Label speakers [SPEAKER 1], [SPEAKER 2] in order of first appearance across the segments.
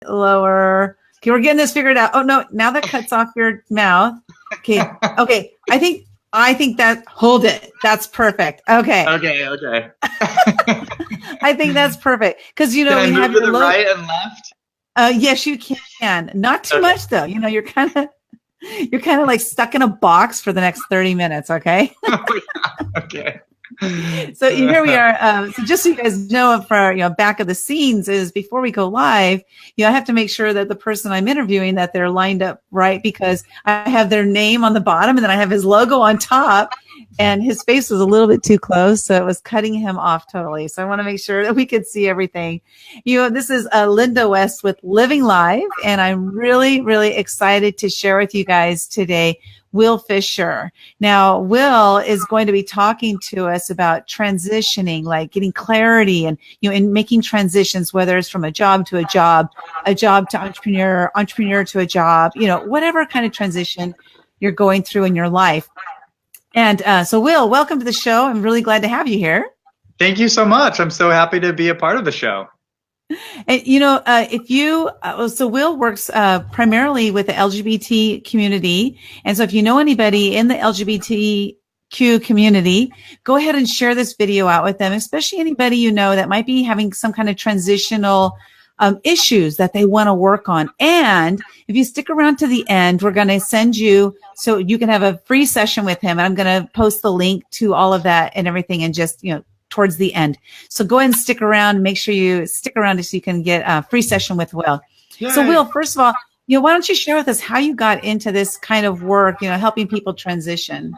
[SPEAKER 1] lower. Okay, we're getting this figured out. Oh no, now that cuts off your mouth. Okay. Okay. I think that, hold it. That's perfect. Okay.
[SPEAKER 2] Okay.
[SPEAKER 1] I think that's perfect. Cause you know,
[SPEAKER 2] Can I
[SPEAKER 1] we
[SPEAKER 2] move
[SPEAKER 1] have
[SPEAKER 2] to
[SPEAKER 1] your
[SPEAKER 2] the right and left?
[SPEAKER 1] Yes, you can. Not too much though. You know, you're kind of like stuck in a box for the next 30 minutes. Okay.
[SPEAKER 2] Oh, yeah. Okay.
[SPEAKER 1] So here we are. So just so you guys know, for back of the scenes is before we go live, I have to make sure that the person I'm interviewing that they're lined up right, because I have their name on the bottom and then I have his logo on top, and his face was a little bit too close, so it was cutting him off totally. So I want to make sure that we could see everything. This is Linda West with Living Live, and I'm really, really excited to share with you guys today Wil Fisher. Now, Wil is going to be talking to us about transitioning, like getting clarity and, in making transitions, whether it's from a job to a job to entrepreneur to a job, whatever kind of transition you're going through in your life. And so, Wil, welcome to the show. I'm really glad to have you here.
[SPEAKER 2] Thank you so much. I'm so happy to be a part of the show.
[SPEAKER 1] And so Wil works primarily with the LGBT community, and so if you know anybody in the LGBTQ community, go ahead and share this video out with them, especially anybody that might be having some kind of transitional issues that they want to work on. And if you stick around to the end, we're going to send you so you can have a free session with him. And I'm going to post the link to all of that and everything, and just towards the end. So go ahead and stick around. Make sure you stick around so you can get a free session with Wil. Yay. So Wil, first of all, why don't you share with us how you got into this kind of work, helping people transition?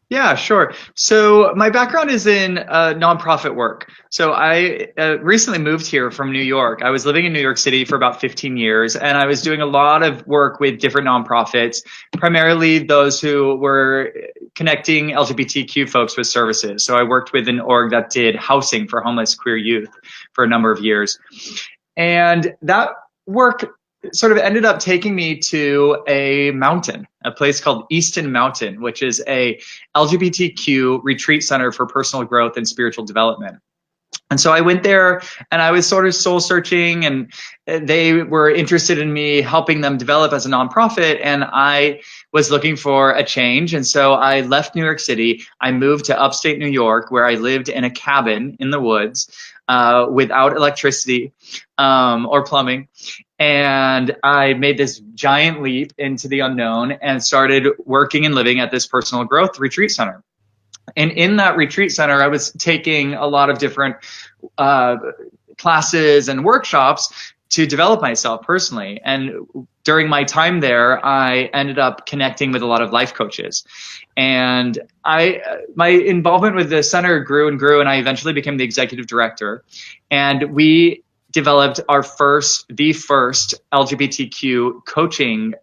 [SPEAKER 2] Yeah, sure. So my background is in nonprofit work. So I recently moved here from New York. I was living in New York City for about 15 years, and I was doing a lot of work with different nonprofits, primarily those who were connecting LGBTQ folks with services. So I worked with an org that did housing for homeless queer youth for a number of years. And that work sort of ended up taking me to a mountain, a place called Easton Mountain, which is a LGBTQ retreat center for personal growth and spiritual development. And so I went there and I was sort of soul searching, and they were interested in me helping them develop as a nonprofit. And I was looking for a change. And so I left New York City. I moved to upstate New York, where I lived in a cabin in the woods without electricity or plumbing. And I made this giant leap into the unknown and started working and living at this personal growth retreat center. And in that retreat center, I was taking a lot of different classes and workshops to develop myself personally. And during my time there, I ended up connecting with a lot of life coaches. And my involvement with the center grew and grew, and I eventually became the executive director. And we developed the first LGBTQ coaching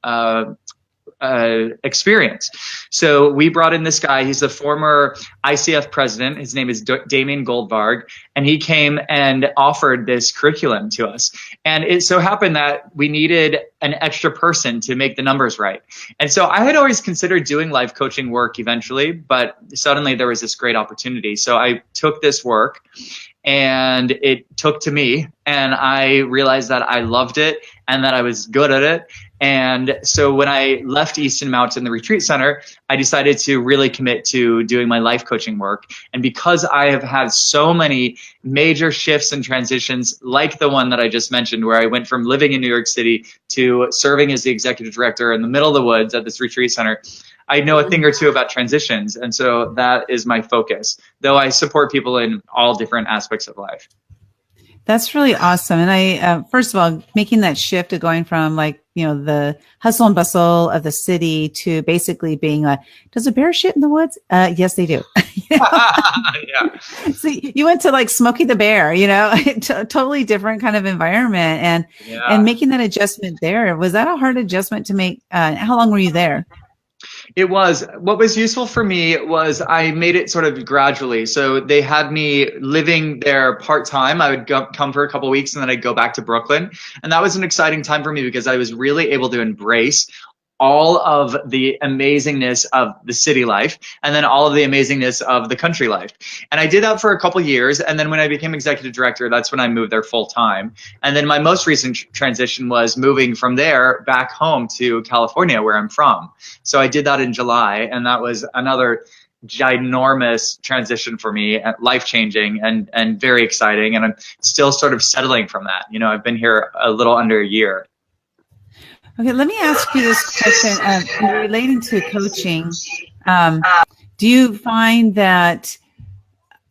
[SPEAKER 2] experience. So we brought in this guy. He's the former ICF president. His name is Damien Goldvarg, and he came and offered this curriculum to us. And it so happened that we needed an extra person to make the numbers right. And so I had always considered doing life coaching work eventually, but suddenly there was this great opportunity. So I took this work, and it took to me, and I realized that I loved it and that I was good at it. And so when I left Easton Mountain, the retreat center, I decided to really commit to doing my life coaching work. And because I have had so many major shifts and transitions, like the one that I just mentioned, where I went from living in New York City to serving as the executive director in the middle of the woods at this retreat center, I know a thing or two about transitions. And so that is my focus, though I support people in all different aspects of life. That's really awesome. And I, first of all, making that shift of going from the hustle and bustle of the city to basically being does a bear shit in the woods? Yes, they do. Yeah. So you went to Smokey the Bear, totally different kind of environment, and making that adjustment there. Was that a hard adjustment to make? How long were you there? It was. What was useful for me was I made it sort of gradually. So they had me living there part-time. I would come for a couple of weeks, and then I'd go back to Brooklyn. And that was an exciting time for me because I was really able to embrace all of the amazingness of the city life and then all of the amazingness of the country life. And I did that for a couple years. And then when I became executive director, that's when I moved there full time. And then my most recent transition was moving from there back home to California, where I'm from. So I did that in July, and that was another ginormous transition for me, life-changing and very exciting. And I'm still sort of settling from that. You know, I've been here a little under a year.
[SPEAKER 1] Okay, let me ask you this question relating to coaching. Do you find that,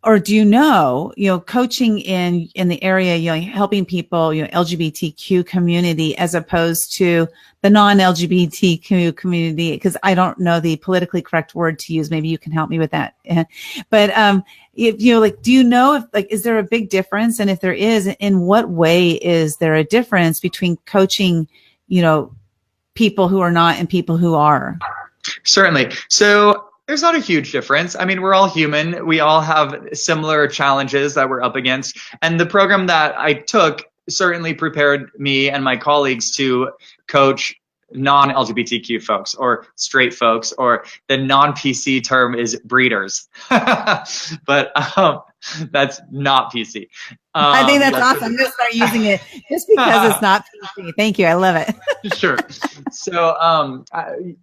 [SPEAKER 1] or do you know, coaching in the area, helping people, LGBTQ community, as opposed to the non-LGBTQ community? Because I don't know the politically correct word to use. Maybe you can help me with that. But if do you know if is there a big difference? And if there is, in what way is there a difference between coaching, people who are not and people who are?
[SPEAKER 2] Certainly. So there's not a huge difference. I mean, we're all human. We all have similar challenges that we're up against. And the program that I took certainly prepared me and my colleagues to coach non-LGBTQ folks or straight folks, or the non-PC term is breeders. But that's not PC.
[SPEAKER 1] I think that's awesome. I'm going to start using it just because it's not PC. Thank you. I love it.
[SPEAKER 2] Sure. So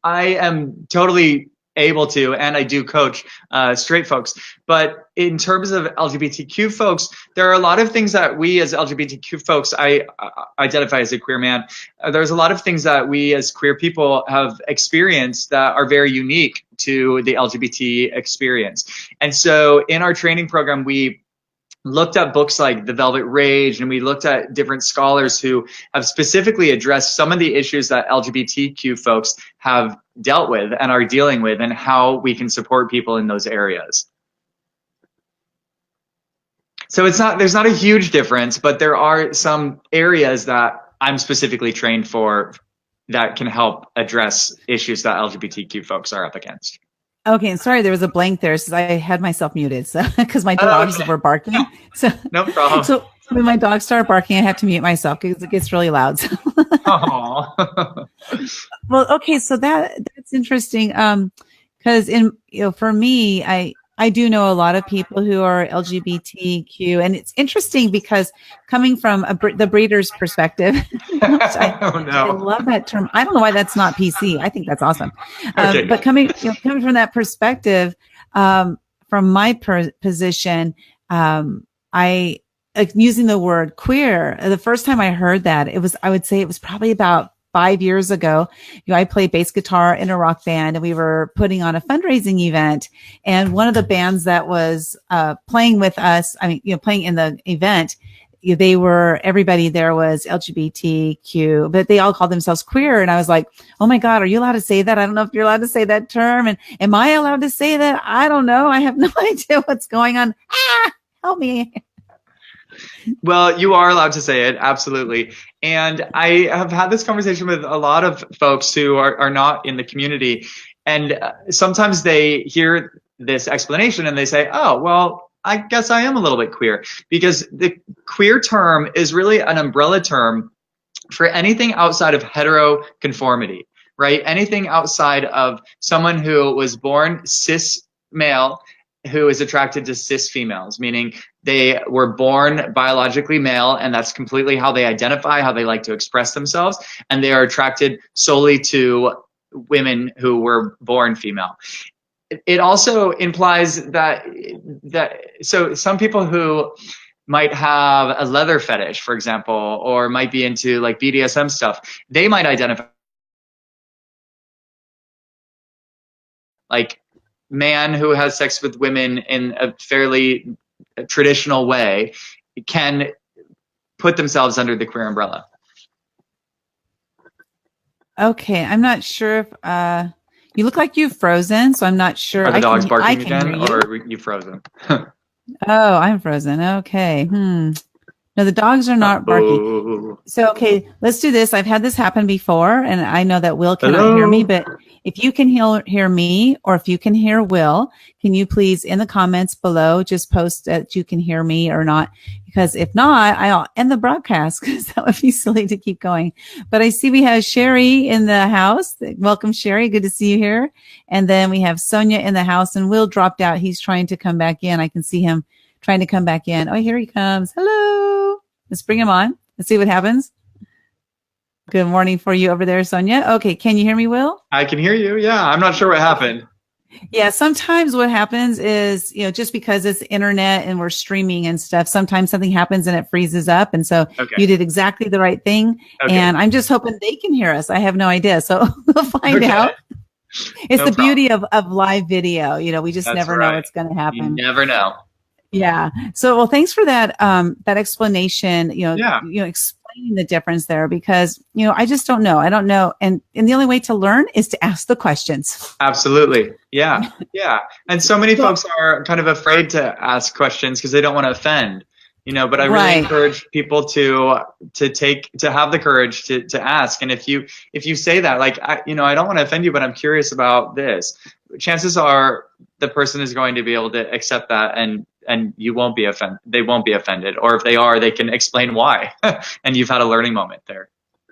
[SPEAKER 2] I am totally able to, and I do coach straight folks. But in terms of LGBTQ folks, there are a lot of things that we as LGBTQ folks, I identify as a queer man. There's a lot of things that we as queer people have experienced that are very unique to the LGBT experience. And so in our training program, we looked at books like The Velvet Rage, and we looked at different scholars who have specifically addressed some of the issues that LGBTQ folks have dealt with and are dealing with, and how we can support people in those areas. So there's not a huge difference, but there are some areas that I'm specifically trained for that can help address issues that LGBTQ folks are up against.
[SPEAKER 1] Okay, and sorry, there was a blank there, so I had myself muted, so because my dogs were barking. So
[SPEAKER 2] no problem.
[SPEAKER 1] So when my dogs start barking, I have to mute myself because it gets really loud. So. Well, okay, so that's interesting. Because for me, I do know a lot of people who are LGBTQ, and it's interesting because coming from the breeder's perspective, I love that term. I don't know why that's not PC. I think that's awesome. Okay. But coming from that perspective, from my position, using the word queer, the first time I heard that, I would say it was probably about 5 years ago. I played bass guitar in a rock band, and we were putting on a fundraising event. And one of the bands that was playing with us, playing in the event, everybody there was LGBTQ, but they all called themselves queer. And I was like, oh my God, are you allowed to say that? I don't know if you're allowed to say that term. And am I allowed to say that? I don't know. I have no idea what's going on. Help me.
[SPEAKER 2] Well, you are allowed to say it, absolutely. And I have had this conversation with a lot of folks who are not in the community. And sometimes they hear this explanation and they say, oh, well, I guess I am a little bit queer. Because the queer term is really an umbrella term for anything outside of heteroconformity, right? Anything outside of someone who was born cis male who is attracted to cis females, meaning they were born biologically male, and that's completely how they identify, how they like to express themselves, and they are attracted solely to women who were born female. It also implies that so some people who might have a leather fetish, for example, or might be into like BDSM stuff, they might identify like man who has sex with women in a fairly traditional way can put themselves under the queer umbrella.
[SPEAKER 1] Okay, I'm not sure if you look like you've frozen, so I'm not sure.
[SPEAKER 2] Are the dogs barking again, or are you frozen?
[SPEAKER 1] Oh, I'm frozen. Okay. No, the dogs are not barking. So, okay, let's do this. I've had this happen before, and I know that Will cannot hear me, but if you can hear me, or if you can hear Will, can you please in the comments below just post that you can hear me or not? Because if not, I'll end the broadcast because that would be silly to keep going. But I see we have Sherry in the house. Welcome, Sherry. Good to see you here. And then we have Sonia in the house, and Will dropped out. He's trying to come back in. I can see him trying to come back in. Oh, here he comes. Hello. Let's bring him on. Let's see what happens. Good morning for you over there, Sonia. Okay. Can you hear me, Will?
[SPEAKER 2] I can hear you. Yeah. I'm not sure what happened.
[SPEAKER 1] Yeah. Sometimes what happens is, just because it's internet and we're streaming and stuff, sometimes something happens and it freezes up. And so you did exactly the right thing. Okay. And I'm just hoping they can hear us. I have no idea. So we'll find out. It's the beauty of live video. We just never know what's going to happen.
[SPEAKER 2] You never know.
[SPEAKER 1] Yeah. So, well, thanks for that, that explanation, explaining the difference there, because, I just don't know. I don't know. And the only way to learn is to ask the questions.
[SPEAKER 2] Absolutely. Yeah. Yeah. And so many folks are kind of afraid to ask questions because they don't want to offend, but I really encourage people to have the courage to ask. And if you say that, like, I don't want to offend you, but I'm curious about this, chances are the person is going to be able to accept that, and you won't be offended. They won't be offended. Or if they are, they can explain why. And you've had a learning moment there.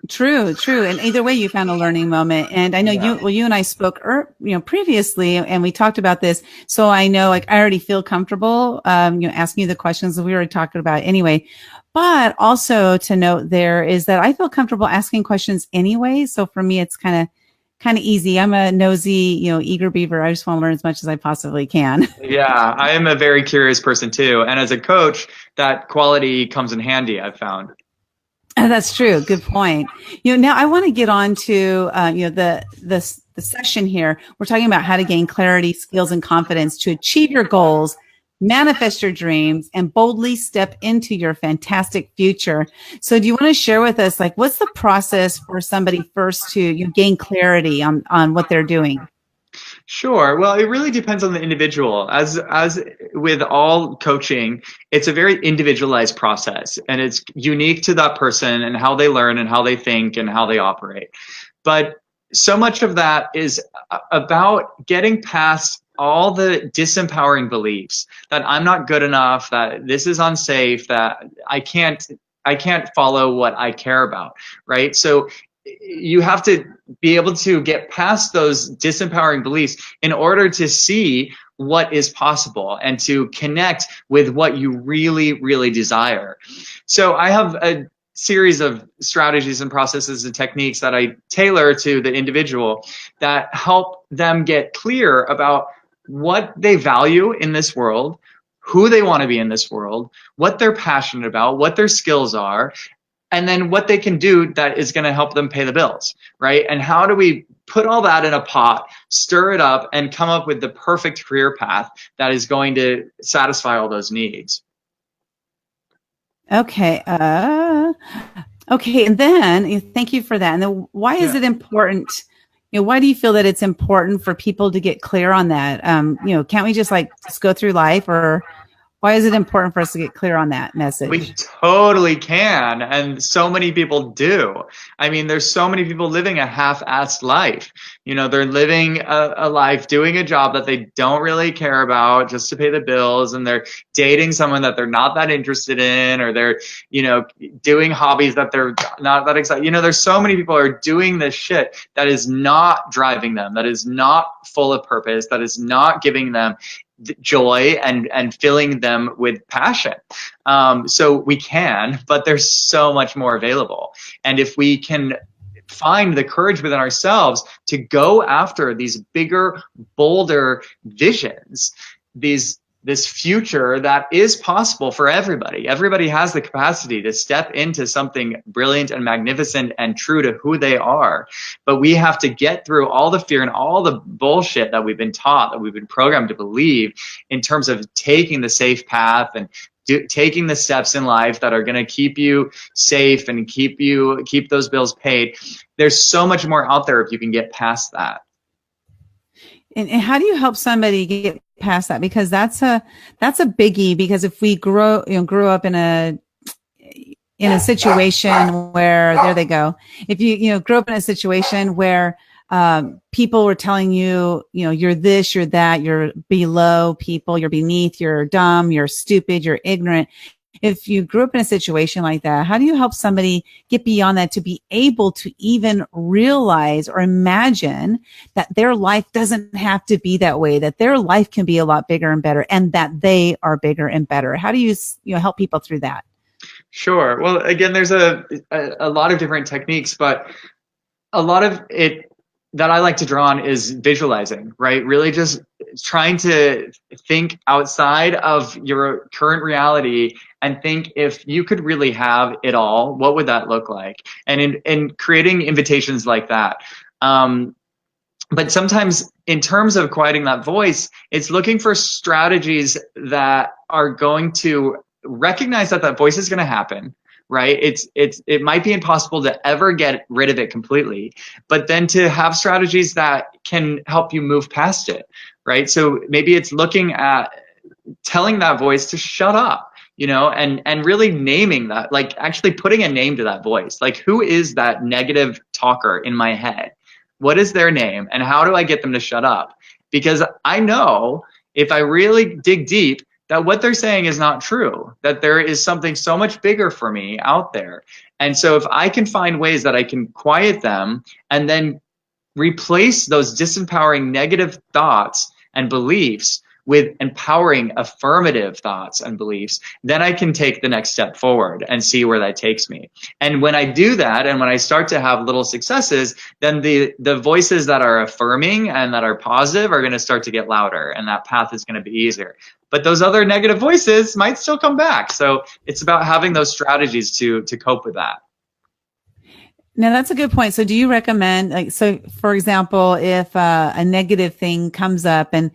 [SPEAKER 1] True. And either way, you found a learning moment. And I know you and I spoke, previously, and we talked about this. So I know, like, I already feel comfortable, asking you the questions that we already talked about anyway. But also to note there is that I feel comfortable asking questions anyway. So for me, it's kind of easy. I'm a nosy, eager beaver. I just want to learn as much as I possibly can.
[SPEAKER 2] Yeah, I am a very curious person too. And as a coach, that quality comes in handy, I've found.
[SPEAKER 1] That's true. Good point. Now I want to get on to, the session here. We're talking about how to gain clarity, skills, and confidence to achieve your goals, manifest your dreams, and boldly step into your fantastic future. So do you want to share with us, like, what's the process for somebody first to gain clarity on what they're doing?
[SPEAKER 2] Sure. Well, it really depends on the individual. As with all coaching, it's a very individualized process, and it's unique to that person and how they learn and how they think and how they operate. But so much of that is about getting past all the disempowering beliefs that I'm not good enough, that this is unsafe, that I can't follow what I care about, right? So you have to be able to get past those disempowering beliefs in order to see what is possible and to connect with what you really, really desire. So I have a series of strategies and processes and techniques that I tailor to the individual that help them get clear about what they value in this world, who they want to be in this world, what they're passionate about, what their skills are, and then what they can do that is going to help them pay the bills, right? And how do we put all that in a pot, stir it up, and come up with the perfect career path that is going to satisfy all those needs?
[SPEAKER 1] Okay. Okay. And then thank you for that. And then why is it important? Why do you feel that it's important for people to get clear on that? Can't we just go through life, or why is it important for us to get clear on that message?
[SPEAKER 2] We totally can. And so many people do. I mean, there's so many people living a half-assed life. They're living a life doing a job that they don't really care about just to pay the bills. And they're dating someone that they're not that interested in, or they're, doing hobbies that they're not that excited. There's so many people who are doing this shit that is not driving them, that is not full of purpose, that is not giving them joy and filling them with passion. So we can, but there's so much more available. And if we can find the courage within ourselves to go after these bigger, bolder visions, this future that is possible for everybody. Everybody has the capacity to step into something brilliant and magnificent and true to who they are. But we have to get through all the fear and all the bullshit that we've been taught, that we've been programmed to believe, in terms of taking the safe path and taking the steps in life that are going to keep you safe and keep those bills paid. There's so much more out there if you can get past that.
[SPEAKER 1] And how do you help somebody get past that? Because that's a biggie. Because if we grew up in a situation where, there they go. If you grew up in a situation where people were telling you, you're this, you're that, you're below people, you're beneath, you're dumb, you're stupid, you're ignorant. If you grew up in a situation like that, how do you help somebody get beyond that to be able to even realize or imagine that their life doesn't have to be that way, that their life can be a lot bigger and better, and that they are bigger and better? How do you help people through that?
[SPEAKER 2] Sure. Well, again, there's a lot of different techniques, but a lot of it that I like to draw on is visualizing, right? Really just trying to think outside of your current reality and think, if you could really have it all, what would that look like? And in creating invitations like that. But sometimes in terms of quieting that voice, it's looking for strategies that are going to recognize that voice is going to happen. Right? It might be impossible to ever get rid of it completely, but then to have strategies that can help you move past it. Right? So maybe it's looking at telling that voice to shut up, and really naming that, like actually putting a name to that voice. Like, who is that negative talker in my head? What is their name? And how do I get them to shut up? Because I know if I really dig deep, that what they're saying is not true, that there is something so much bigger for me out there. And so if I can find ways that I can quiet them and then replace those disempowering negative thoughts and beliefs with empowering affirmative thoughts and beliefs, then I can take the next step forward and see where that takes me. And when I do that, and when I start to have little successes, then the voices that are affirming and that are positive are going to start to get louder, and that path is going to be easier. But those other negative voices might still come back. So it's about having those strategies to cope with that.
[SPEAKER 1] Now, that's a good point. So do you recommend, like, so for example, if a negative thing comes up and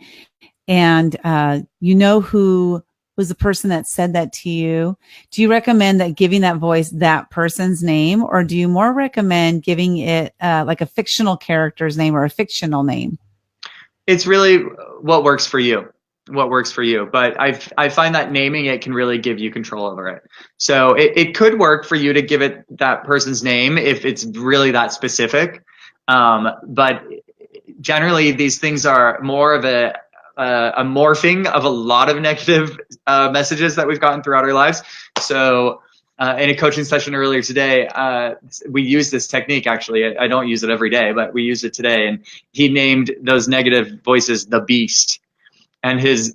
[SPEAKER 1] who was the person that said that to you, do you recommend that giving that voice that person's name, or do you more recommend giving it like a fictional character's name or a fictional name?
[SPEAKER 2] It's really what works for you. But I find that naming it can really give you control over it. So it could work for you to give it that person's name if it's really that specific. But generally these things are more of a morphing of a lot of negative messages that we've gotten throughout our lives. So in a coaching session earlier today, we used this technique. Actually, I don't use it every day, but we used it today. And he named those negative voices the beast. And his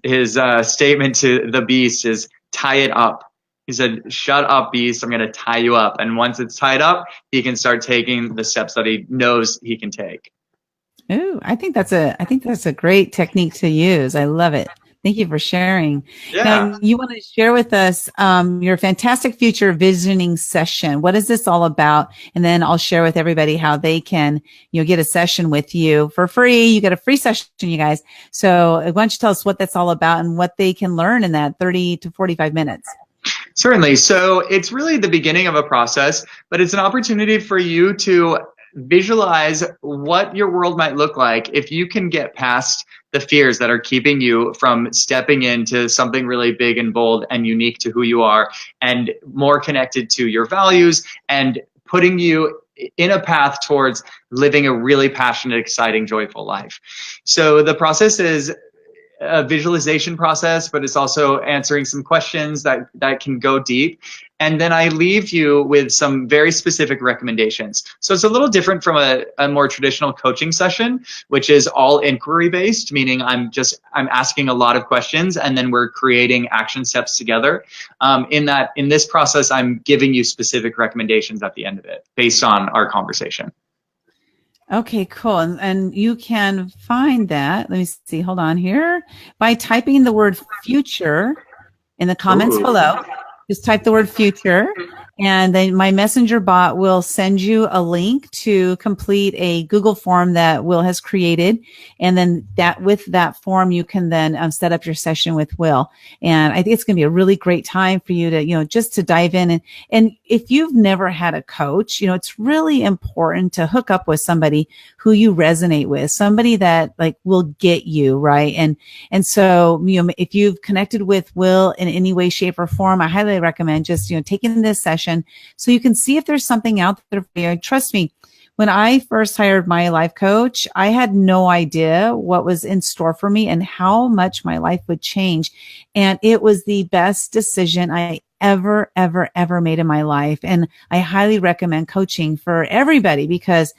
[SPEAKER 2] statement to the beast is, tie it up. He said, shut up, beast. I'm going to tie you up. And once it's tied up, he can start taking the steps that he knows he can take.
[SPEAKER 1] Ooh, I think that's a great technique to use. I love it. Thank you for sharing.
[SPEAKER 2] Yeah.
[SPEAKER 1] Now, you want to share with us your Fantastic Future Visioning session. What is this all about? And then I'll share with everybody how they can, get a session with you for free. You get a free session, you guys. So why don't you tell us what that's all about and what they can learn in that 30 to 45 minutes?
[SPEAKER 2] Certainly. So it's really the beginning of a process, but it's an opportunity for you to visualize what your world might look like if you can get past the fears that are keeping you from stepping into something really big and bold and unique to who you are, and more connected to your values, and putting you in a path towards living a really passionate, exciting, joyful life. So the process is a visualization process, but it's also answering some questions that can go deep. And then I leave you with some very specific recommendations. So it's a little different from a more traditional coaching session, which is all inquiry based, meaning I'm asking a lot of questions and then we're creating action steps together. In this process, I'm giving you specific recommendations at the end of it based on our conversation.
[SPEAKER 1] Okay, cool. And you can find that, let me see, hold on here, by typing the word future in the comments below. Just type the word future, and then my messenger bot will send you a link to complete a Google form that Will has created. And then with that form, you can then set up your session with Will. And I think it's going to be a really great time for you to, just to dive in. And if you've never had a coach, it's really important to hook up with somebody who you resonate with, somebody that will get you, right? And so, if you've connected with Will in any way, shape, or form, I highly recommend just, taking this session so you can see if there's something out there for you. Trust me, when I first hired my life coach, I had no idea what was in store for me and how much my life would change. And it was the best decision I ever made in my life. And I highly recommend coaching for everybody because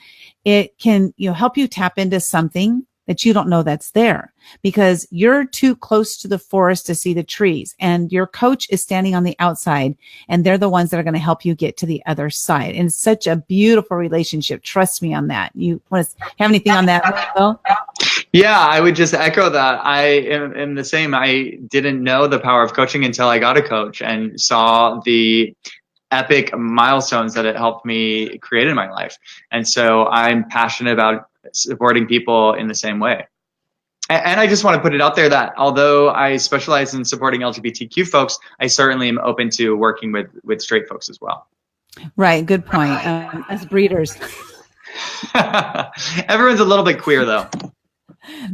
[SPEAKER 1] it can, help you tap into something that you don't know that's there because you're too close to the forest to see the trees, and your coach is standing on the outside, and they're the ones that are going to help you get to the other side. And it's such a beautiful relationship. Trust me on that. You want to have anything on that, Will?
[SPEAKER 2] Yeah, I would just echo that. I am the same. I didn't know the power of coaching until I got a coach and saw the epic milestones that it helped me create in my life. And so I'm passionate about supporting people in the same way. And I just want to put it out there that although I specialize in supporting LGBTQ folks, I certainly am open to working with straight folks as well. Right.
[SPEAKER 1] Good point. As breeders.
[SPEAKER 2] Everyone's a little bit queer though.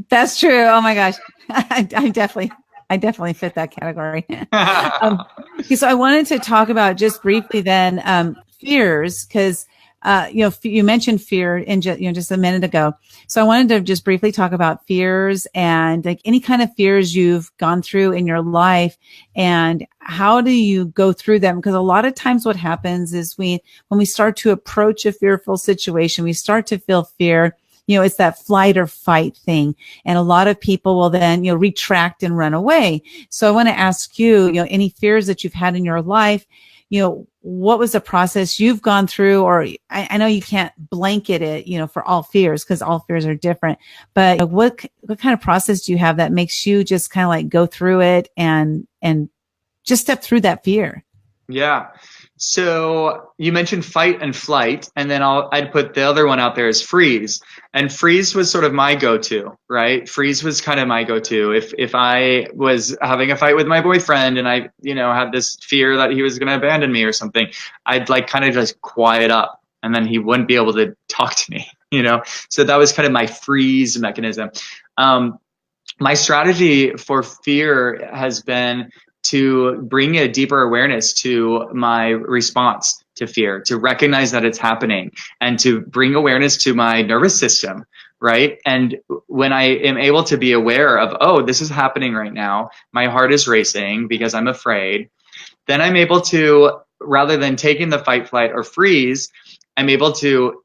[SPEAKER 1] That's true. Oh my gosh. I definitely fit that category. So I wanted to talk about just briefly then fears, because you mentioned fear in just a minute ago. So I wanted to just briefly talk about fears and like any kind of fears you've gone through in your life and how do you go through them? Because a lot of times what happens is when we start to approach a fearful situation, we start to feel fear. It's that flight or fight thing. And a lot of people will then, retract and run away. So I want to ask you, any fears that you've had in your life, what was the process you've gone through? Or I know you can't blanket it, for all fears because all fears are different, but what kind of process do you have that makes you just kind of like go through it and just step through that fear?
[SPEAKER 2] Yeah. So you mentioned fight and flight, and then I'd put the other one out there as freeze. And freeze was sort of my go-to, right? Freeze was kind of my go-to. If I was having a fight with my boyfriend and I, had this fear that he was going to abandon me or something, I'd like kind of just quiet up and then he wouldn't be able to talk to me, So that was kind of my freeze mechanism. My strategy for fear has been to bring a deeper awareness to my response to fear, to recognize that it's happening and to bring awareness to my nervous system, right? And when I am able to be aware of, oh, this is happening right now, my heart is racing because I'm afraid, then I'm able to, rather than taking the fight, flight, or freeze, I'm able to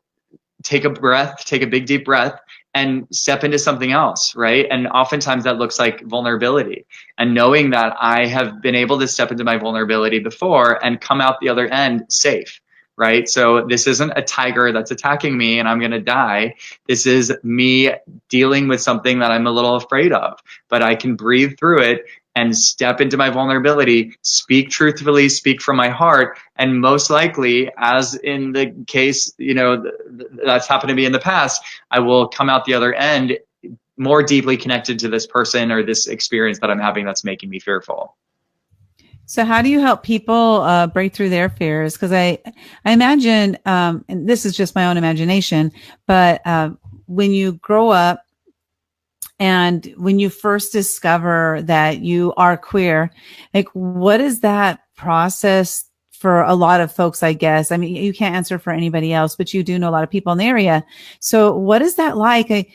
[SPEAKER 2] take a breath, take a big, deep breath, and step into something else, right? And oftentimes that looks like vulnerability. And knowing that I have been able to step into my vulnerability before and come out the other end safe, right? So this isn't a tiger that's attacking me and I'm going to die. This is me dealing with something that I'm a little afraid of, but I can breathe through it and step into my vulnerability, speak truthfully, speak from my heart. And most likely, as in the case, that's happened to me in the past, I will come out the other end more deeply connected to this person or this experience that I'm having that's making me fearful.
[SPEAKER 1] So how do you help people break through their fears? Because I imagine, and this is just my own imagination, but when you grow up, and when you first discover that you are queer, like what is that process for a lot of folks, I guess? I mean, you can't answer for anybody else, but you do know a lot of people in the area. So what is that like?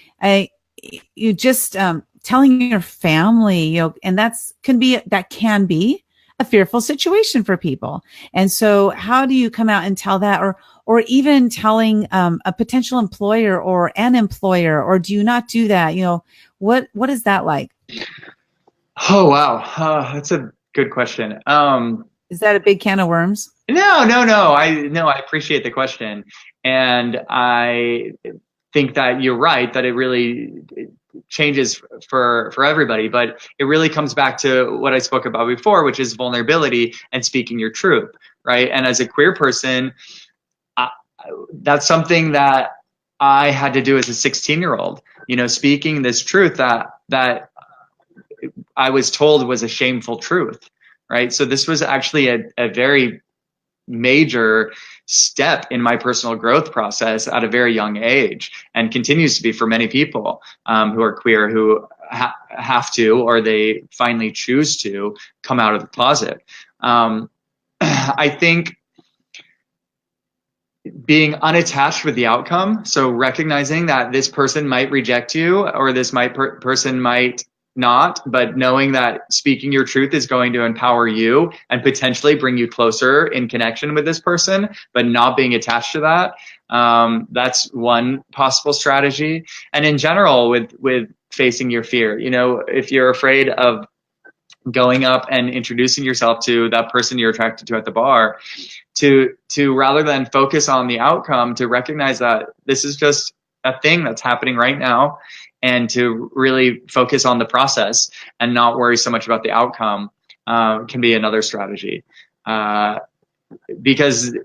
[SPEAKER 1] You just telling your family, and that can be a fearful situation for people. And so how do you come out and tell that, or even telling a potential employer or an employer, or do you not do that? What is that like?
[SPEAKER 2] Oh, wow. That's a good question.
[SPEAKER 1] Is that a big can of worms?
[SPEAKER 2] No. I appreciate the question. And I think that you're right, that it really changes for everybody, but it really comes back to what I spoke about before, which is vulnerability and speaking your truth, right? And as a queer person, that's something that I had to do as a 16-year-old, speaking this truth that I was told was a shameful truth, right? So this was actually a very major step in my personal growth process at a very young age, and continues to be for many people who are queer, who have to, or they finally choose to come out of the closet. I think being unattached with the outcome. So recognizing that this person might reject you, or this person might not, but knowing that speaking your truth is going to empower you and potentially bring you closer in connection with this person, but not being attached to that. That's one possible strategy. And in general, with facing your fear, if you're afraid of going up and introducing yourself to that person you're attracted to at the bar, to rather than focus on the outcome, to recognize that this is just a thing that's happening right now, and to really focus on the process and not worry so much about the outcome, can be another strategy. Because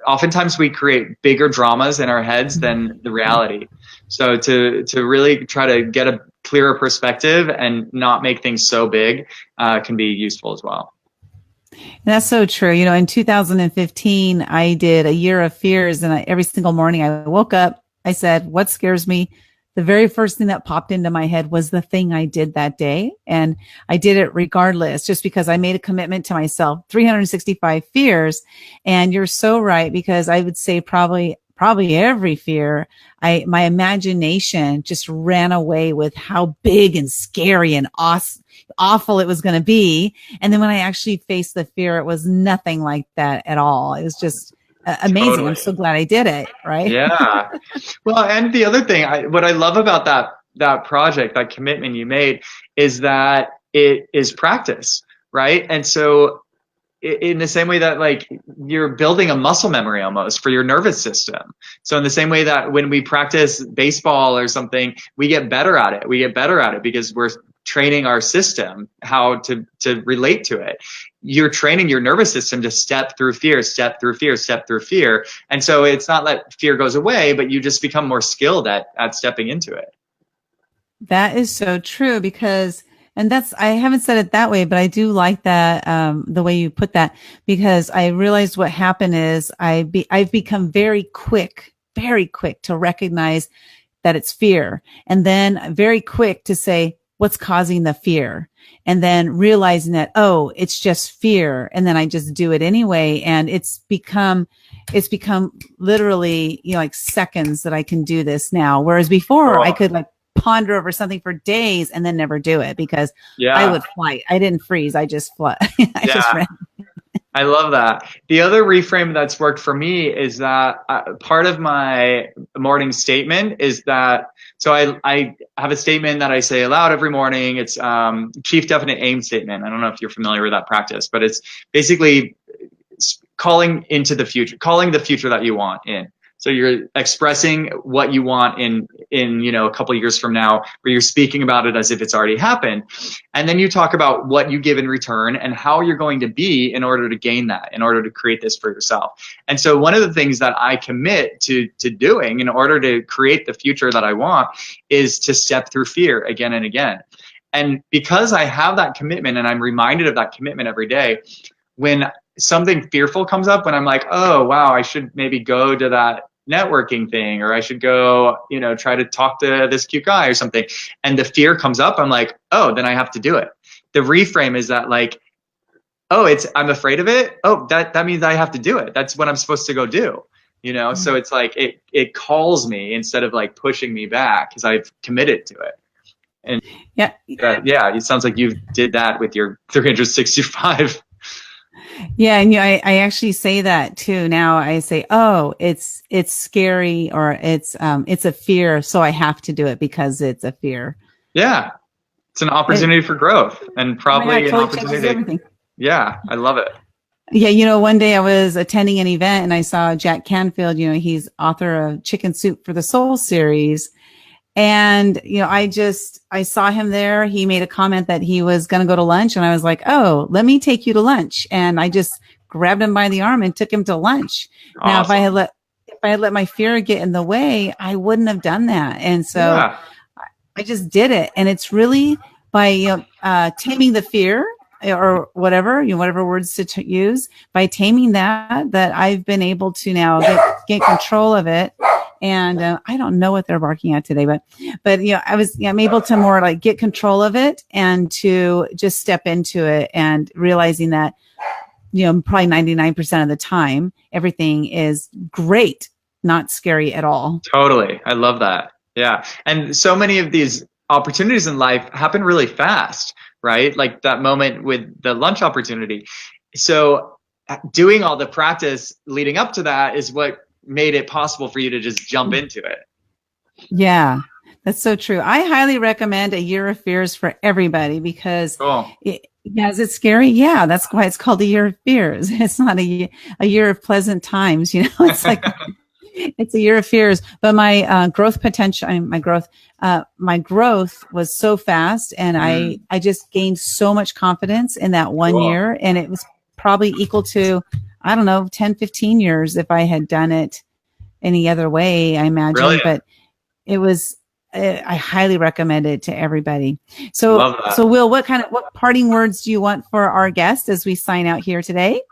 [SPEAKER 2] oftentimes we create bigger dramas in our heads than the reality. So to really try to get a clearer perspective and not make things so big can be useful as well.
[SPEAKER 1] That's so true. In 2015, I did a year of fears, and every single morning I woke up, I said, what scares me? The very first thing that popped into my head was the thing I did that day. And I did it regardless, just because I made a commitment to myself, 365 fears. And you're so right, because I would say probably every fear, my imagination just ran away with how big and scary and awful it was going to be. And then when I actually faced the fear, it was nothing like that at all. It was just amazing. Totally. I'm so glad I did it. Right.
[SPEAKER 2] Yeah. Well, and the other thing, what I love about that project, that commitment you made, is that it is practice. Right. And so in the same way that, like, you're building a muscle memory almost for your nervous system. So in the same way that when we practice baseball or something, we get better at it. We get better at it because we're training our system how to relate to it. You're training your nervous system to step through fear, step through fear, step through fear. And so it's not that fear goes away, but you just become more skilled at stepping into it.
[SPEAKER 1] That is so true, because, and I haven't said it that way, but I do like that, the way you put that, because I realized what happened is I've become very quick to recognize that it's fear. And then very quick to say, what's causing the fear? And then realizing that, oh, it's just fear. And then I just do it anyway. And it's become literally, like seconds that I can do this now. Whereas before I could ponder over something for days and then never do it, because I would fly. I didn't freeze. I just fly. Just ran.
[SPEAKER 2] I love that. The other reframe that's worked for me is that part of my morning statement is that, so I have a statement that I say aloud every morning. It's chief definite aim statement. I don't know if you're familiar with that practice, but it's basically calling into the future, calling the future that you want in. So you're expressing what you want in a couple of years from now, where you're speaking about it as if it's already happened. And then you talk about what you give in return and how you're going to be in order to gain that, in order to create this for yourself. And so one of the things that I commit to doing in order to create the future that I want is to step through fear again and again. And because I have that commitment, and I'm reminded of that commitment every day, when something fearful comes up, when I'm like, oh, wow, I should maybe go to that networking thing, or I should go, try to talk to this cute guy or something, and the fear comes up, I'm like, oh, then I have to do it. The reframe is that, like, oh, I'm afraid of it. Oh, that means I have to do it. That's what I'm supposed to go do. Mm-hmm. So it's like it calls me instead of like pushing me back, because I've committed to it. And it sounds like you did that with your 365.
[SPEAKER 1] Yeah. And I actually say that too. Now I say, oh, it's scary, or it's a fear. So I have to do it because it's a fear.
[SPEAKER 2] Yeah. It's an opportunity for growth, and probably an opportunity.
[SPEAKER 1] Everything.
[SPEAKER 2] Yeah. I love it.
[SPEAKER 1] Yeah. One day I was attending an event and I saw Jack Canfield, he's author of Chicken Soup for the Soul series. And, I saw him there. He made a comment that he was going to go to lunch, and I was like, oh, let me take you to lunch. And I just grabbed him by the arm and took him to lunch. Awesome. Now, if I had let my fear get in the way, I wouldn't have done that. And so I just did it. And it's really by, taming the fear, or whatever, whatever words to use, by taming that I've been able to now get control of it. And I don't know what they're barking at today, but I'm able to more like get control of it, and to just step into it, and realizing that, probably 99% of the time, everything is great. not scary at all.
[SPEAKER 2] Totally. I love that. Yeah. And so many of these opportunities in life happen really fast, right? Like that moment with the lunch opportunity. So doing all the practice leading up to that is what made it possible for you to just jump into it.
[SPEAKER 1] Yeah, that's so true. I highly recommend A Year of Fears for everybody because yeah, is it scary? Yeah, that's why it's called A Year of Fears. It's not a year of pleasant times, you know. It's like it's a year of fears. But my growth potential, my growth was so fast, and I just gained so much confidence in that 1 year, and it was probably equal to, I don't know, 10, 15 years if I had done it any other way, I imagine.
[SPEAKER 2] Brilliant.
[SPEAKER 1] But it was, I highly recommend it to everybody. So Wil, what parting words do you want for our guest as we sign out here today?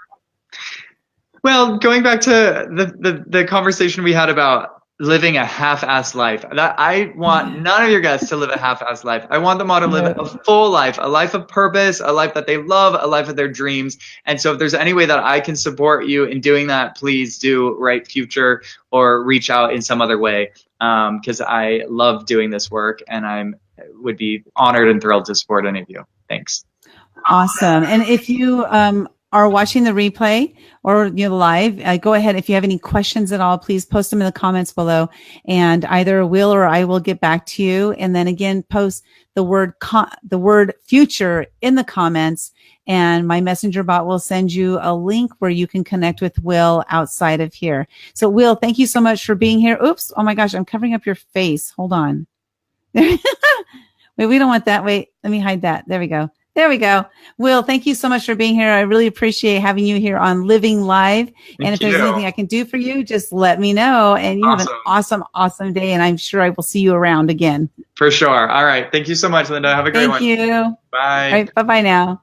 [SPEAKER 2] Well, going back to the conversation we had about living a half-assed life, that I want none of your guests to live a half-assed life. I want them all to live a full life, a life of purpose, a life that they love, a life of their dreams. And so if there's any way that I can support you in doing that, please do write Future or reach out in some other way. Because I love doing this work, and I would be honored and thrilled to support any of you. Thanks.
[SPEAKER 1] Awesome. And if you are watching the replay or live, go ahead. If you have any questions at all, please post them in the comments below, and either Wil or I will get back to you. And then again, post the word future in the comments, and my messenger bot will send you a link where you can connect with Wil outside of here. So Wil, thank you so much for being here. Oops. Oh my gosh. I'm covering up your face. Hold on. Wait, we don't want that. Wait, let me hide that. There we go. There we go. Wil, thank you so much for being here. I really appreciate having you here on Living Live. And if there's anything I can do for you, just let me know. And you have an awesome, awesome day. And I'm sure I will see you around again.
[SPEAKER 2] For sure. All right. Thank you so much, Linda. Have a great one.
[SPEAKER 1] Thank you.
[SPEAKER 2] Bye.
[SPEAKER 1] All right. Bye-bye now.